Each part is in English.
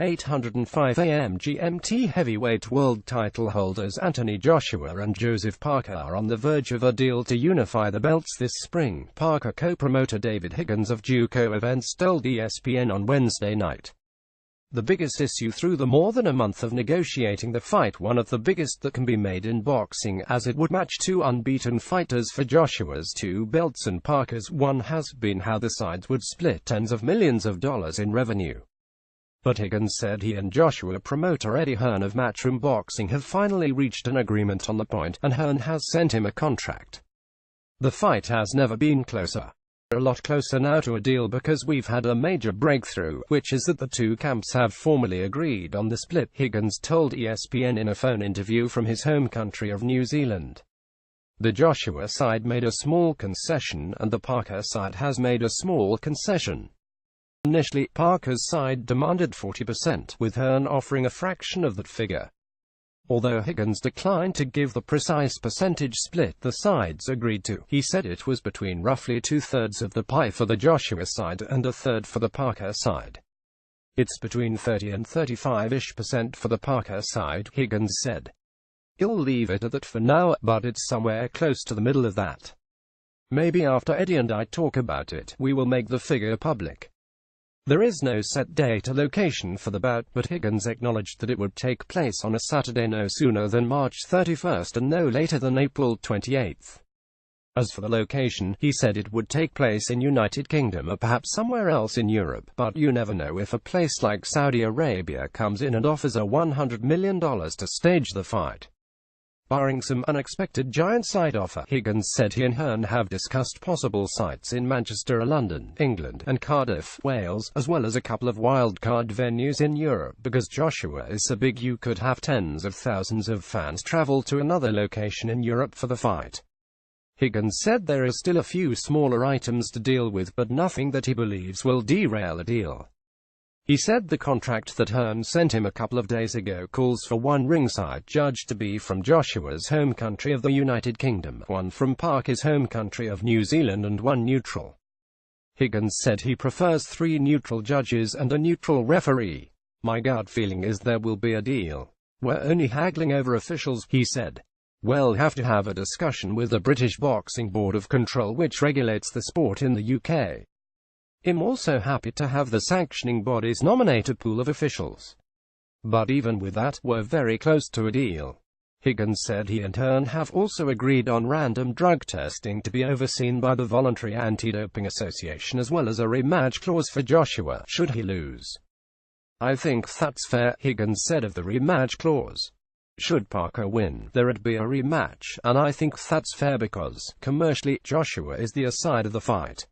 8:05 a.m. GMT. Heavyweight world title holders Anthony Joshua and Joseph Parker are on the verge of a deal to unify the belts this spring, Parker co-promoter David Higgins of Juco Events told ESPN on Wednesday night. The biggest issue through the more than a month of negotiating the fight, one of the biggest that can be made in boxing, as it would match two unbeaten fighters for Joshua's two belts and Parker's one, has been how the sides would split tens of millions of dollars in revenue. But Higgins said he and Joshua promoter Eddie Hearn of Matchroom Boxing have finally reached an agreement on the point, and Hearn has sent him a contract. The fight has never been closer. A lot closer now to a deal because we've had a major breakthrough, which is that the two camps have formally agreed on the split, Higgins told ESPN in a phone interview from his home country of New Zealand. The Joshua side made a small concession, and the Parker side has made a small concession. Initially, Parker's side demanded 40%, with Hearn offering a fraction of that figure. Although Higgins declined to give the precise percentage split the sides agreed to, he said it was between roughly two-thirds of the pie for the Joshua side and a third for the Parker side. It's between 30 and 35-ish% for the Parker side, Higgins said. He'll leave it at that for now, but it's somewhere close to the middle of that. Maybe after Eddie and I talk about it, we will make the figure public. There is no set date or location for the bout, but Higgins acknowledged that it would take place on a Saturday no sooner than March 31st and no later than April 28th. As for the location, he said it would take place in United Kingdom or perhaps somewhere else in Europe, but you never know if a place like Saudi Arabia comes in and offers $100 million to stage the fight. Barring some unexpected giant side offer, Higgins said he and Hearn have discussed possible sites in Manchester, London, England, and Cardiff, Wales, as well as a couple of wildcard venues in Europe. Because Joshua is so big, you could have tens of thousands of fans travel to another location in Europe for the fight. Higgins said there are still a few smaller items to deal with, but nothing that he believes will derail a deal. He said the contract that Hearn sent him a couple of days ago calls for one ringside judge to be from Joshua's home country of the United Kingdom, one from Parker's home country of New Zealand, and one neutral. Higgins said he prefers 3 neutral judges and a neutral referee. My gut feeling is there will be a deal. We're only haggling over officials, he said. We'll have to have a discussion with the British Boxing Board of Control, which regulates the sport in the UK. I'm also happy to have the sanctioning bodies nominate a pool of officials. But even with that, we're very close to a deal. Higgins said he and Hearn have also agreed on random drug testing to be overseen by the Voluntary Anti-Doping Association, as well as a rematch clause for Joshua, should he lose. I think that's fair, Higgins said of the rematch clause. Should Parker win, there'd be a rematch, and I think that's fair because, commercially, Joshua is the side of the fight.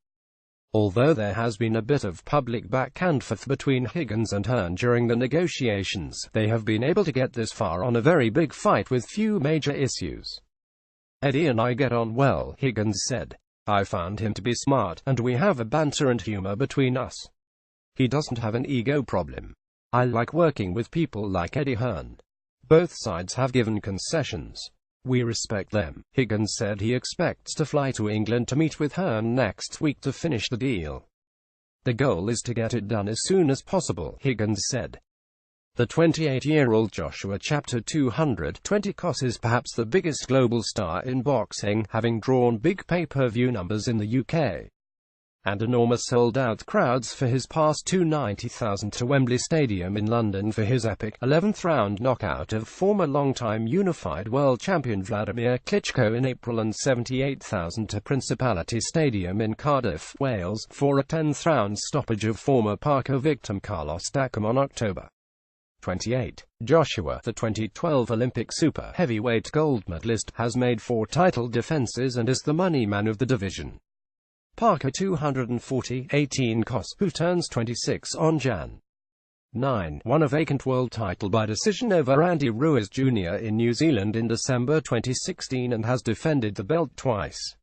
Although there has been a bit of public back and forth between Higgins and Hearn during the negotiations, they have been able to get this far on a very big fight with few major issues. Eddie and I get on well, Higgins said. I found him to be smart, and we have a banter and humor between us. He doesn't have an ego problem. I like working with people like Eddie Hearn. Both sides have given concessions. We respect them. Higgins said he expects to fly to England to meet with Hearn next week to finish the deal. The goal is to get it done as soon as possible, Higgins said. The 28-year-old Joshua Chapter 220 is perhaps the biggest global star in boxing, having drawn big pay-per-view numbers in the UK. And enormous sold-out crowds for his past 290,000 to Wembley Stadium in London for his epic 11th round knockout of former long-time unified world champion Vladimir Klitschko in April, and 78,000 to Principality Stadium in Cardiff, Wales, for a 10th round stoppage of former Parker victim Carlos Takam on October 28. Joshua, the 2012 Olympic super heavyweight gold medalist, has made 4 title defenses and is the money man of the division. Parker 240, 18 who turns 26 on Jan. 9, won a vacant world title by decision over Andy Ruiz Jr. in New Zealand in December 2016 and has defended the belt twice.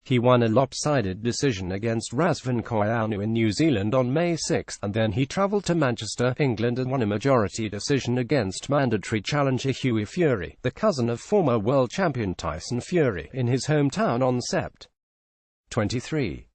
He won a lopsided decision against Razvan Koianu in New Zealand on May 6, and then he travelled to Manchester, England, and won a majority decision against mandatory challenger Hughie Fury, the cousin of former world champion Tyson Fury, in his hometown on Sept. 23.